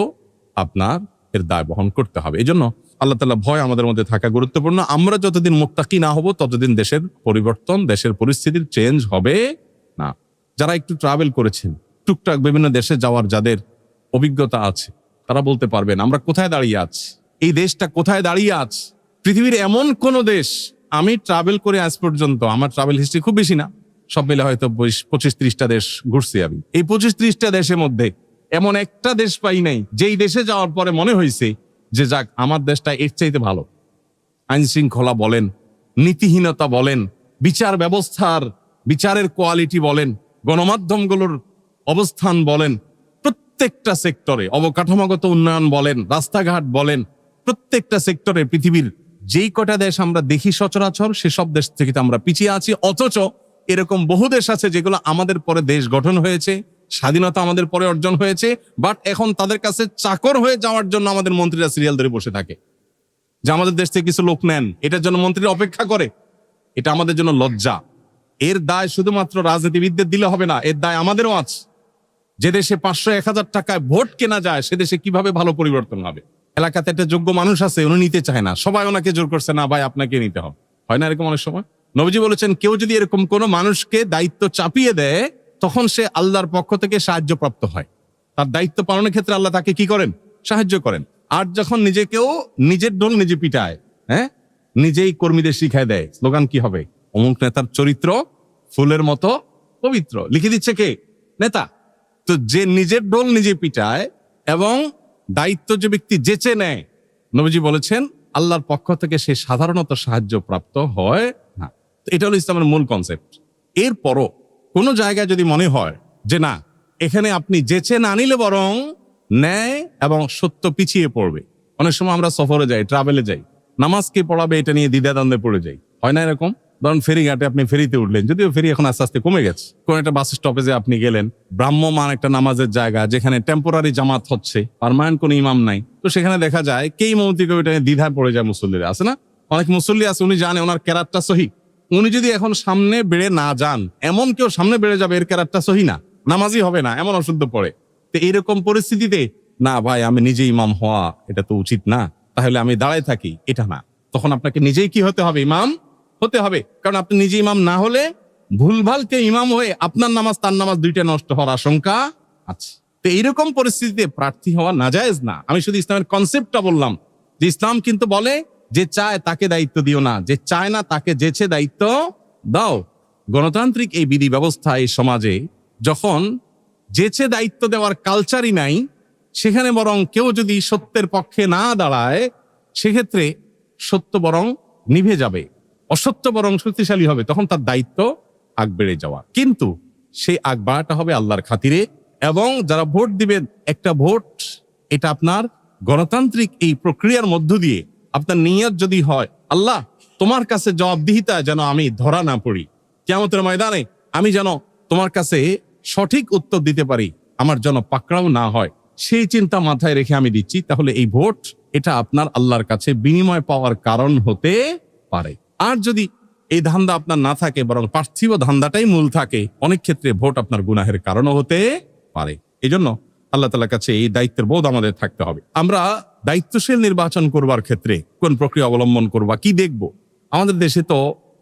আপনার এর দায় বহন করতে হবে। এই জন্য আল্লাহ তাআলা ভয় আমাদের মধ্যে থাকা গুরুত্বপূর্ণ। আমরা যতদিন মুত্তাকি না হব ততদিন দেশের পরিবর্তন, দেশের পরিস্থিতির চেঞ্জ হবে না। যারা একটু ট্রাভেল করেছেন, টুকটাক বিভিন্ন দেশে যাওয়ার যাদের অভিজ্ঞতা আছে, তারা বলতে পারবেন আমরা কোথায় দাঁড়িয়ে আছি, এই দেশটা কোথায় দাঁড়িয়ে আছে। পৃথিবীর এমন কোন দেশ, আমি ট্রাভেল করে আজ পর্যন্ত, আমার ট্রাভেল হিস্ট্রি খুব বেশি না, সব মিলে হয়তো 25-30টা দেশ ঘুরছি আমি। এই 25-30টা দেশের মধ্যে এমন একটা দেশ পাই নাই যেই দেশে যাওয়ার পরে মনে হয়েছে যে যাক আমার দেশটা এর চাইতে ভালো। আইন শৃঙ্খলা বলেন, নীতিহীনতা বলেন, বিচার ব্যবস্থার বিচারের কোয়ালিটি বলেন, গণমাধ্যমগুলোর অবস্থান বলেন, প্রত্যেকটা সেক্টরে, অবকাঠামোগত উন্নয়ন বলেন, রাস্তাঘাট বলেন, প্রত্যেকটা সেক্টরে পৃথিবীর যেই কটা দেশ আমরা দেখি সচরাচর সেসব দেশ থেকে তো আমরা পিছিয়ে আছি। অথচ এরকম বহু দেশ আছে যেগুলো আমাদের পরে দেশ গঠন হয়েছে, স্বাধীনতা আমাদের পরে অর্জন হয়েছে, বাট এখন তাদের কাছে চাকর হয়ে যাওয়ার জন্য আমাদের মন্ত্রীরা সিরিয়াল ধরে বসে থাকে যে আমাদের দেশ থেকে কিছু লোক নেন, এটার জন্য মন্ত্রীরা অপেক্ষা করে। এটা আমাদের জন্য লজ্জা। এর দায় শুধুমাত্র রাজনীতিবিদদের দিলে হবে না, এর দায় আমাদেরও আছে। যে দেশে 500-1000 টাকায় ভোট কেনা যায় সে দেশে কিভাবে ভালো পরিবর্তন হবে। এলাকাতে একটা যোগ্য মানুষ আছে, উনি নিতে চায় না, সবাই ওনাকে জোর করছে, না ভাই আপনাকে নিতে হবে, হয় না এরকম অনেক সময়? নবীজি বলেছেন কেউ যদি এরকম কোনো মানুষকে দায়িত্ব চাপিয়ে দেয় তখন সে আল্লাহর পক্ষ থেকে সাহায্য প্রাপ্ত হয়। তার দায়িত্ব পালনের ক্ষেত্রে আল্লাহ তাকে কি করেন? সাহায্য করেন। আর যখন নিজেকেও নিজের ঢোল নিজে পিটায়, নিজেই কর্মীদের শিখায় দেয়, স্লোগান কি হবে? অমুক নেতার চরিত্র ফুলের মতো পবিত্র, লিখে দিচ্ছে কে? নেতা। তো যে নিজের ঢোল নিজে পিটায় এবং দায়িত্ব যে ব্যক্তি যেচে নেয়, নবীজি বলেছেন আল্লাহর পক্ষ থেকে সে সাধারণত সাহায্য প্রাপ্ত হয় না। এটা হলো ইসলামের মূল কনসেপ্ট। এরপরও কোনো জায়গায় যদি মনে হয় যে না, এখানে আপনি যেচে না নিলে বরং ন্যায় এবং সত্য পিছিয়ে পড়বে, অনেক সময় আমরা সফরে যাই, ট্রাভেলে যাই, নামাজ কে পড়াবে এটা নিয়ে দ্বিধাদ্বন্দ্বে পড়ে যাই, হয় না এরকম? ধরুন ফেরিঘাটে আপনি ফেরিতে উঠলেন, যদিও ফেরি এখন আস্তে আস্তে কমে গেছে, কোন একটা বাস স্টপেজে আপনি গেলেন, ব্রাহ্মমান একটা নামাজের জায়গা যেখানে টেম্পোরারি জামাত হচ্ছে, পার্মানেন্ট কোনো ইমাম নাই, তো সেখানে দেখা যায় কে ইমামতি করবে এটা নিয়ে দ্বিধায় পড়ে যায় মুসল্লিরা, আছে না? অনেক মুসল্লি আছে উনি জানে ওনার কেরাতটা সহি, উনি যদি এখন সামনে বেড়ে না যান, এমন কেউ সামনে বেড়ে যাবে এর কেরাতটা সহি না, নামাজই হবে না, এমন অশুদ্ধ পড়ে। তো এইরকম পরিস্থিতিতে না ভাই আমি নিজে ইমাম হওয়া এটা তো উচিত না, তাহলে আমি দাঁড়ায় থাকি, এটা না। তখন আপনাকে নিজেই কি হতে হবে? ইমাম হতে হবে। কারণ আপনি নিজে ইমাম না হলে ভুলভাল কে ইমাম হয়ে আপনার নামাজ তার নামাজ দুইটা নষ্ট হওয়ার আশঙ্কা আছে। তো এইরকম পরিস্থিতিতে প্রার্থী হওয়া নাজায়েজ না। আমি শুধু ইসলামের কনসেপ্টটা বললাম যে ইসলাম কিন্তু বলে যে চায় তাকে দায়িত্ব দিও না, যে চায় না তাকে যেচে দায়িত্ব দাও। গণতান্ত্রিক এই বিধি ব্যবস্থা এই সমাজে যখন যেচে দায়িত্ব দেওয়ার কালচারই নাই, সেখানে বরং কেউ যদি সত্যের পক্ষে না দাঁড়ায় সেক্ষেত্রে সত্য বরং নিভে যাবে, অসত্য বরং শক্তিশালী হবে, তখন তার দায়িত্ব আগ বেড়ে যাওয়া। কিন্তু সেই আগ বাড়াটা হবে আল্লাহর খাতিরে। এবং যারা ভোট দিবেন, একটা ভোট এটা আপনার গণতান্ত্রিক এই প্রক্রিয়ার মধ্য দিয়ে আপনার নিয়ত যদি হয় আল্লাহ তোমার কাছে জবাবদিহিতা যেন আমি ধরা না পড়ি, কিয়ামতের ময়দানে আমি যেন তোমার কাছে সঠিক উত্তর দিতে পারি, আমার যেন পাকড়াও না হয়, সেই চিন্তা মাথায় রেখে আমি দিচ্ছি, তাহলে এই ভোট এটা আপনার আল্লাহর কাছে বিনিময় পাওয়ার কারণ হতে পারে। আর যদি এই ধান্দা আপনার না থাকে, বরং পার্থিব ধান্দাটাই মূল থাকে, অনেক ক্ষেত্রে ভোট আপনার গুনাহের কারণও হতে পারে। এই জন্য আল্লাহ তাআলার কাছে এই দায়িত্বের বোধ আমাদের থাকতে হবে। আমরা দায়িত্বশীল নির্বাচন করবার ক্ষেত্রে কোন প্রক্রিয়া অবলম্বন করবা, কি দেখব? আমাদের দেশে তো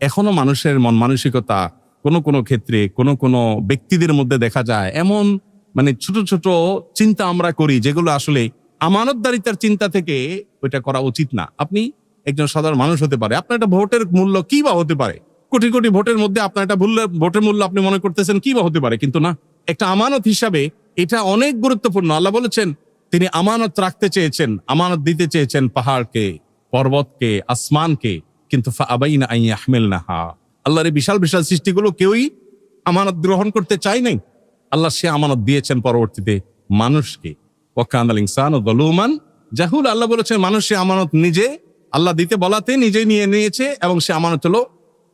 এখনো মানুষের মন মানসিকতা কোনো ক্ষেত্রে কোনো ব্যক্তিদের মধ্যে দেখা যায় এমন ছোট ছোট চিন্তা আমরা করি যেগুলো আসলে আমানতদারিতার চিন্তা থেকে ওইটা করা উচিত না। আপনি একজন সাধারণ মানুষ হতে পারে, আপনার একটা ভোটের মূল্য কি বা হতে পারে, কোটি কোটি ভোটের মধ্যে আপনার একটা ভোটের মূল্য আপনি মনে করতেছেন কি বা হতে পারে, কিন্তু না, একটা আমানত হিসাবে এটা অনেক গুরুত্বপূর্ণ। আল্লাহ বলেছেন তিনি আমানত রাখতে চেয়েছেন, আমানত দিতে চেয়েছেন পাহাড়কে, পর্বতকে, আসমানকে, কিন্তু ফাআবাইনা আন ইয়াহমিলনাহা, আল্লাহর এই বিশাল বিশাল সৃষ্টিগুলো কেউই আমানত গ্রহণ করতে চায় নাই। আল্লাহ সে আমানত দিয়েছেন পরবর্তীতে মানুষকে। ওয়াকানাল ইনসানু যালুমান জাহুল, আল্লাহ বলেছেন মানুষ সে আমানত নিজে আল্লাহ দিতে বলাতে নিজেই নিয়ে নিয়েছে, এবং সে আমানত হলো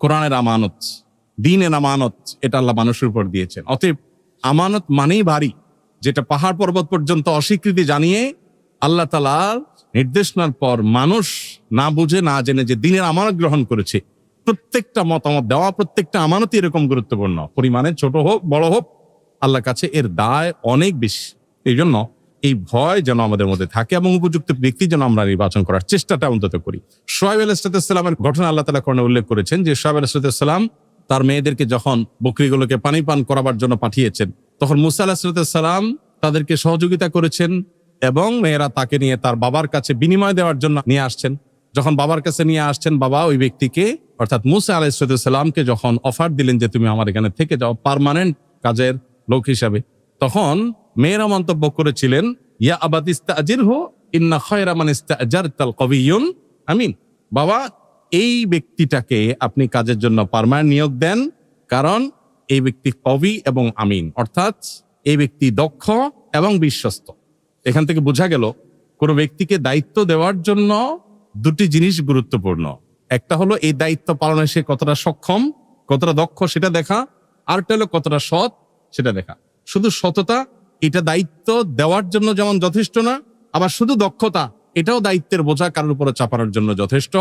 কোরআনের আমানত, দ্বীনের আমানত, এটা আল্লাহ মানুষের উপর দিয়েছেন। অতএব আমানত মানেই ভারী, যেটা পাহাড় পর্বত পর্যন্ত অস্বীকৃতি জানিয়ে আল্লাহ তাআলার নির্দেশনার পর মানুষ না বুঝে না জেনে যে দ্বীনের আমানত গ্রহণ করেছে। প্রত্যেকটা মতামত দেওয়া, প্রত্যেকটা আমানতই এরকম গুরুত্বপূর্ণ, পরিমাণে ছোট হোক বড় হোক, আল্লাহর কাছে এর দায় অনেক বেশি। এই জন্য এই ভয় যেন আমাদের মধ্যে থাকে এবং উপযুক্ত ব্যক্তি যেন আমরা নির্বাচন করার চেষ্টাটা অন্তত করি। শুআয়ব আলাইহিস সালামের ঘটনা আল্লাহ তাআলা কোরআনে উল্লেখ করেছেন যে শুআয়ব আলাইহিস সালাম তার মেয়েদেরকে যখন বকরিগুলোকে পানি পান করাবার জন্য পাঠিয়েছেন, তখন মুসা আলাইহিস সালাম তাদেরকে সহযোগিতা করেছেন এবং মেয়েরা তাকে নিয়ে তার বাবার কাছে বিনিময় দেওয়ার জন্য নিয়ে আসছেন। যখন বাবার কাছে নিয়ে আসছেন, বাবা ওই ব্যক্তিকে অর্থাৎ মুসা আলাইহিস সালামকে যখন অফার দিলেন যে তুমি আমার এখানে থেকে যাও পার্মানেন্ট কাজের লোক হিসাবে, তখন মেয়েরা মন্তব্য করেছিলেন ইয়া আবাতি ইস্তাজিরহু ইন্না খায়রা মান ইস্তাজারতাল কবিয়্যুন আমিন, বাবা এই ব্যক্তিটাকে আপনি কাজের জন্য পার্মানেন্ট নিয়োগ দেন, কারণ এই ব্যক্তি কবি এবং আমিন, অর্থাৎ এই ব্যক্তি দক্ষ এবং বিশ্বস্ত। এখান থেকে বোঝা গেল কোনো ব্যক্তিকে দায়িত্ব দেওয়ার জন্য দুটি জিনিস গুরুত্বপূর্ণ। একটা হলো এই দায়িত্ব পালনে সে কতটা সক্ষম, কতটা দক্ষ সেটা দেখা, আরটা হলো কতটা সৎ সেটা দেখা। শুধু সততা এটা দায়িত্ব দেওয়ার জন্য যেমন যথেষ্ট না, আবার শুধু দক্ষতা এটাও দায়িত্বের বোঝা কারোর উপরে চাপানোর জন্য যথেষ্ট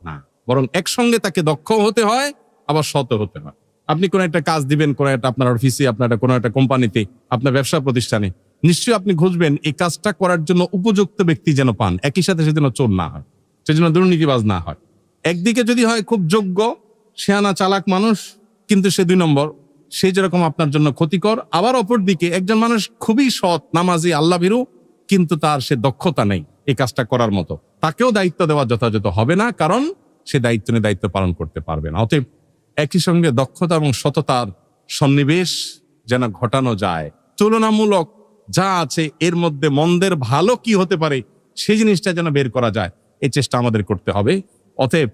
না, বরং একসঙ্গে তাকে দক্ষ হতে হয় আবার সৎ হতে হয়। আপনি কোনো একটা কাজ দিবেন, কোনো একটা আপনার অফিসে, আপনার কোনো একটা কোম্পানিতে, আপনার ব্যবসা প্রতিষ্ঠানে, নিশ্চয়ই আপনি খুঁজবেন এই কাজটা করার জন্য উপযুক্ত ব্যক্তি যেন পান, একই সাথে সে যেন চোর না হয়, সে যেন দুর্নীতিবাজ না হয়। একদিকে যদি হয় খুব যোগ্য শেয়ানা চালাক মানুষ, কিন্তু সে 2 নম্বর, সে যেরকম আপনার জন্য ক্ষতিকর, আবার অপর দিকে একজন মানুষ খুবই সৎ, নামাজি, আল্লাহ ভীরু, কিন্তু তার সে দক্ষতা নেই এই কাজটা করার মতো, তাকেও দায়িত্ব দেওয়া যথাযথ হবে না, কারণ সে দায়িত্ব নিয়ে দায়িত্ব পালন করতে পারবে না। অতএব একই সঙ্গে দক্ষতা এবং সততার সন্নিবেশ যেন ঘটানো যায়, তুলনামূলক যা আছে এর মধ্যে মন্দের ভালো কি হতে পারে সেই জিনিসটা যেন বের করা যায়, এই চেষ্টা আমাদের করতে হবে। অতএব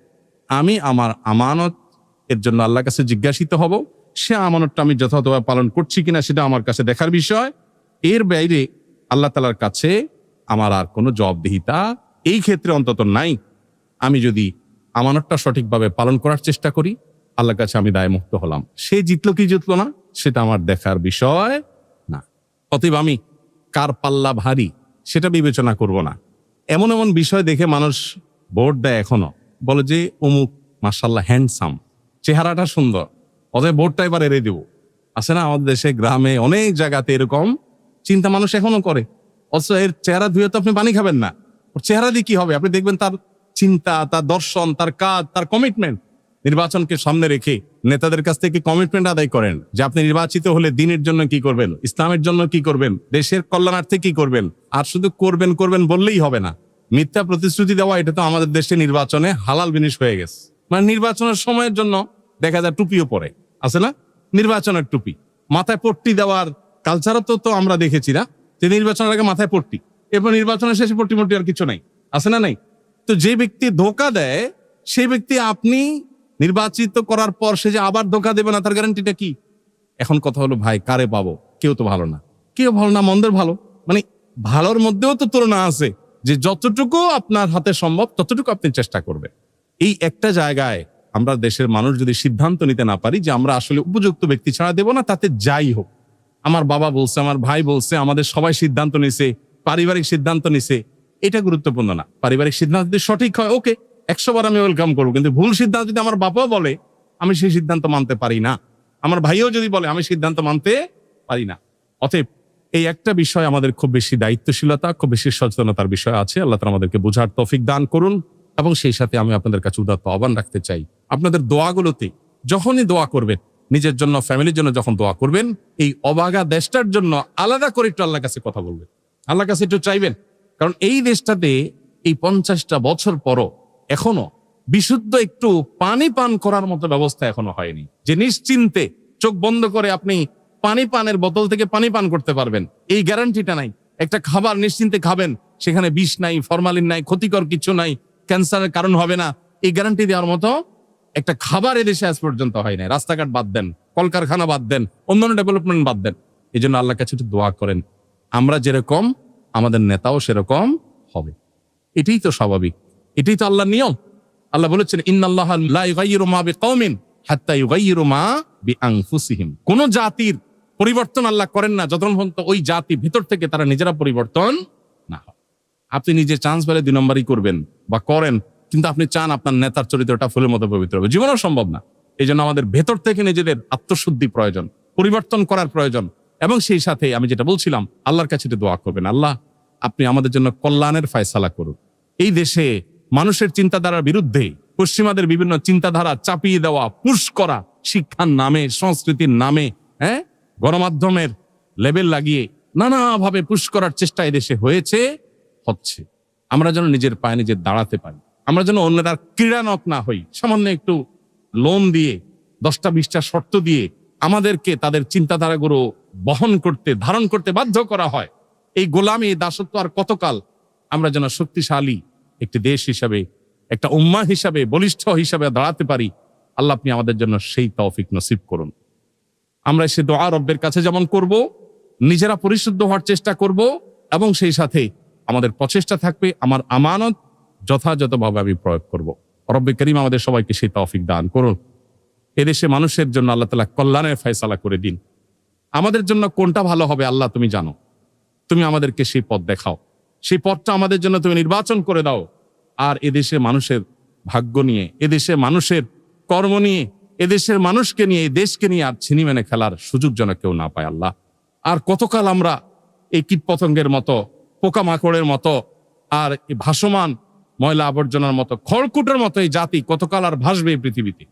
আমি আমার আমানত এর জন্য আল্লাহর কাছে জিজ্ঞাসিত হব, সে আমানতটা আমি যথাযথভাবে পালন করছি কিনা সেটা আমার কাছে দেখার বিষয়। এর বাইরে আল্লাহ তাআলার কাছে আমার আর কোনো জবাবদিহিতা এই ক্ষেত্রে অন্তত নাই। আমি যদি আমানতটা সঠিকভাবে পালন করার চেষ্টা করি, আল্লাহর কাছে আমি দায়মুক্ত হলাম। সে জিতলো কি জিতলো না সেটা আমার দেখার বিষয় না। অতএব আমি কার পাল্লা ভারী সেটা বিবেচনা করব না। এমন এমন বিষয় দেখে মানুষ ভোট দেয়, এখনো বলে যে অমুক মাশাআল্লাহ হ্যান্ডসাম, চেহারাটা সুন্দর, অতএব ভোটটা এবার এড়িয়ে দেব। আছে না আমাদের দেশে, গ্রামে, অনেক জায়গাতে এরকম চিন্তা মানুষ এখনো করে। অথচ এর চেহারা ধুয়ে তো আপনি পানি খাবেন না, ওর চেহারা দিয়ে কি হবে? আপনি দেখবেন তার চিন্তা, তার দর্শন, তার কাজ, তার কমিটমেন্ট। নির্বাচনকে সামনে রেখে নেতাদের কাছ থেকে কমিটমেন্ট আদায় করেন যে আপনি নির্বাচিত হলে দ্বীনের জন্য কি করবেন, ইসলামের জন্য কি করবেন, দেশের কল্যাণার্থে কি করবেন। আর শুধু করবেন করবেন বললেই হবে না, মিথ্যা প্রতিশ্রুতি দেওয়া এটা তো আমাদের দেশে নির্বাচনে হালাল জিনিস হয়ে গেছে। মানে নির্বাচনের সময়ের জন্য দেখা যায় টুপিও পরে, আছে না নির্বাচনের টুপি, মাথায় পট্টি দেওয়ার কালচারও তো আমরা দেখেছি না, যে নির্বাচনের আগে মাথায় পট্টি, এরপর নির্বাচনের শেষে পট্টি মট্টি আর কিছু নাই, আছে না নাই। তো যে ব্যক্তি ধোঁকা দেয় সেই ব্যক্তি আপনি নির্বাচিত করার পর সে যে আবার ধোঁকা দেবে না, তার গ্যারান্টিটা কি? এখন কথা হলো ভাই কারে পাবো? কেউ তো ভালো না, কেউ ভালো না, মন্দের ভালো, মানে ভালোর মধ্যেও তো তুলনা আছে, যে যতটুকু আপনার হাতে সম্ভব ততটুকু আপনি চেষ্টা করবেন। এই একটা জায়গায় আমরা দেশের মানুষ যদি সিদ্ধান্ত নিতে না পারি যে আমরা আসলে উপযুক্ত ব্যক্তি ছাড়া দেব না, তাতে যাই হোক, আমার বাবা বলছে, আমার ভাই বলছে, আমাদের সবাই সিদ্ধান্ত নিছে, পারিবারিক সিদ্ধান্ত নিছে, এটা গুরুত্বপূর্ণ না। পারিবারিক সিদ্ধান্ত যদি সঠিক হয় ওকে, 100 বার আমি ওয়েলকাম করবো, কিন্তু ভুল সিদ্ধান্ত যদি আমার বাবাও বলে আমি সেই সিদ্ধান্ত মানতে পারি না, আমার ভাইও যদি বলে আমি সিদ্ধান্ত মানতে পারি না। অতএব এই একটা বিষয় আমাদের খুব বেশি দায়িত্বশীলতা, খুব বেশি সচেতনতার বিষয় আছে। আল্লাহ তাআলা আমাদেরকে বোঝার তৌফিক দান করুন। এবং সেই সাথে আমি আপনাদের কাছে উদাত্ত আহ্বান রাখতে চাই, আপনাদের দোয়াগুলোতে যখনই দোয়া করবেন, নিজের জন্য, ফ্যামিলির জন্য যখন দোয়া করবেন, এই অবাগা দেশটার জন্য আলাদা করে একটু আল্লাহর কাছে কথা বলবেন, আল্লাহর কাছে একটু চাইবেন, কারণ এই দেশটাতে এই 50টা বছর পরও এখনো বিশুদ্ধ একটু পানি পান করার মতো ব্যবস্থা এখনো হয়নি, যে নিশ্চিন্তে চোখ বন্ধ করে আপনি পানি পানের বোতল থেকে পানি পান করতে পারবেন, এই গ্যারান্টিটা নাই। একটা খাবার নিশ্চিন্তে খাবেন, সেখানে বিষ নাই, ফরমালিন নাই, ক্ষতিকর কিছু নাই, ক্যান্সারের কারণ হবে না, এই গ্যারান্টি দেওয়ার মতো একটা খাবার এদেশে আজ পর্যন্ত হয় না। রাস্তাঘাট বাদ দেন, কলকারখানা বাদ দেন, অন্যান্য ডেভেলপমেন্ট বাদ দেন। এই জন্য আল্লাহর কাছে একটু দোয়া করেন, আমরা যেরকম আমাদের নেতাও সেরকম হবে। এটাই তো স্বাভাবিক, এটাই তো আল্লাহর নিয়ম। আল্লাহ বলেছেন, ইন্নাল্লাহা লা ইউগাইয়িরু মা বিকওমিন হাত্তা ইউগাইয়িরু মা বিআনফুসিহিম। কোন জাতির পরিবর্তন আল্লাহ করেন না যতক্ষণ পর্যন্ত ওই জাতি ভিতর থেকে তারা নিজেরা পরিবর্তন না হয়। আপনি নিজে চান্স পেলে 2 নম্বরই করবেন বা করেন, কিন্তু আপনি চান আপনার নেতার চরিত্রটা ফুলের মতো পবিত্র হবে, জীবনও সম্ভব না। এই জন্য আমাদের ভেতর থেকে নিজেদের আত্মশুদ্ধি প্রয়োজন, পরিবর্তন করার প্রয়োজন। এবং সেই সাথে আমি যেটা বলছিলাম, আল্লাহর কাছে দোয়া করবেন, আল্লাহ আপনি আমাদের জন্য কল্যাণের ফয়সালা করুন। এই দেশে মানুষের চিন্তাধারার বিরুদ্ধে পশ্চিমাদের বিভিন্ন চিন্তাধারা চাপিয়ে দেওয়া, পুশ করা, শিক্ষার নামে, সংস্কৃতির নামে, গণমাধ্যমের লেবেল লাগিয়ে নানাভাবে পুশ করার চেষ্টা এদেশে হয়েছে, হচ্ছে। আমরা যেন নিজের পায়ে নিজে দাঁড়াতে পারি, আমরা যেন অন্যরা ক্রীড়ানক না হই। সামান্য একটু লোন দিয়ে, 10টা 20টা শর্ত দিয়ে আমাদেরকে তাদের চিন্তাধারাগুলো বহন করতে, ধারণ করতে বাধ্য করা হয়। এই গোলামি, দাসত্ব আর কতকাল? আমরা যেন শক্তিশালী একটি দেশ হিসাবে, একটা উম্মাহ হিসাবে, বলিষ্ঠ হিসাবে দাঁড়াতে পারি। আল্লাহ আপনি আমাদের জন্য সেই তৌফিক নসিব করুন। আমরা সে দোয়া রব্বের কাছে যেমন করব, নিজেরা পরিশুদ্ধ হওয়ার চেষ্টা করব, এবং সেই সাথে আমাদের প্রচেষ্টা থাকবে আমার আমানত যথাযথভাবে আমি প্রয়োগ করব। রব্বে করিম আমাদের সবাইকে সেই তৌফিক দান করুন। এদেশে মানুষের জন্য আল্লাহ তাআলা কল্যাণের ফয়সালা করে দিন। আমাদের জন্য কোনটা ভালো হবে আল্লাহ তুমি জানো, তুমি আমাদেরকে সেই পথ দেখাও, সেই পথটা আমাদের জন্য তুমি নির্বাচন করে দাও। আর এদেশে মানুষের ভাগ্য নিয়ে, এদেশে মানুষের কর্ম নিয়ে, এদেশের মানুষকে নিয়ে, এই দেশকে নিয়ে আর ছিনি মেনে খেলার সুযোগ যেন কেউ না পায় আল্লাহ। আর কতকাল আমরা এই কীট পতঙ্গের মতো, পোকামাকড়ের মতো, আর এই ভাসমান ময়লা আবর্জনার মতো, খড়কুটোর মতো এই জাতি কতকাল আর ভাসবে এই পৃথিবীতে?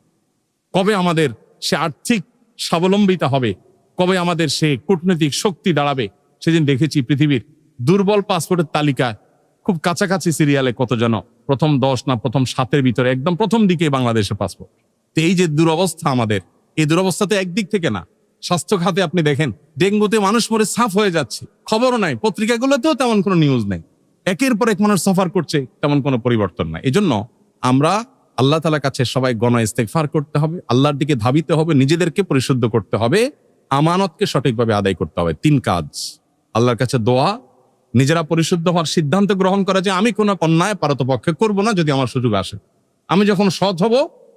কবে আমাদের সে আর্থিক স্বাবলম্বিতা হবে? কবে আমাদের সে কূটনৈতিক শক্তি দাঁড়াবে? সেদিন দেখেছি পৃথিবীর দুর্বল পাসপোর্টের তালিকায় খুব কাছাকাছি সিরিয়ালে কত যেন প্রথম 10 না প্রথম 7-এর ভিতরে একদম প্রথম দিকে বাংলাদেশের পাসপোর্ট। তো এই যে দুরবস্থা আমাদের, এই দুরবস্থাতে একদিক থেকে না, স্বাস্থ্য খাতে আপনি দেখেন ডেঙ্গুতে মানুষ মরে সাফ হয়ে যাচ্ছে, খবরও নাই, পত্রিকাগুলোতেও তেমন কোনো নিউজ নেই, একের পর এক মানুষ সাফার করছে, তেমন কোনো পরিবর্তন নাই। এই জন্য আমরা আল্লাহ তাআলার কাছে সবাই গণ ইস্তেগফার করতে হবে, আল্লাহর দিকে ধাবিতে হবে, নিজেদেরকে পরিশুদ্ধ করতে হবে, আমানতকে সঠিকভাবে আদায় করতে হবে। 3 কাজ, আল্লাহর কাছে দোয়া, নিজেরা পরিশুদ্ধ হওয়ার সিদ্ধান্ত গ্রহণ করা যে আমি কোনো অন্যায় পারতপক্ষে করব না যদি আমার সুযোগ আসে। আমি যখন সৎ হব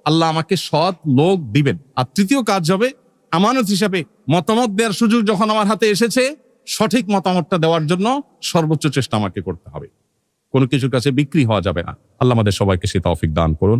আল্লাহ আমাকে সৎ লোক দিবেন। আর 3য় কাজ হবে আমানত হিসাবে মতামত দেওয়ার সুযোগ যখন আমার হাতে এসেছে, সঠিক মতামতটা দেওয়ার জন্য সর্বোচ্চ চেষ্টা আমাকে করতে হবে। কোনো কিছুর কাছে বিক্রি হওয়া যাবে না। আল্লাহ আমাদের সবাইকে সেই তৌফিক দান করুন।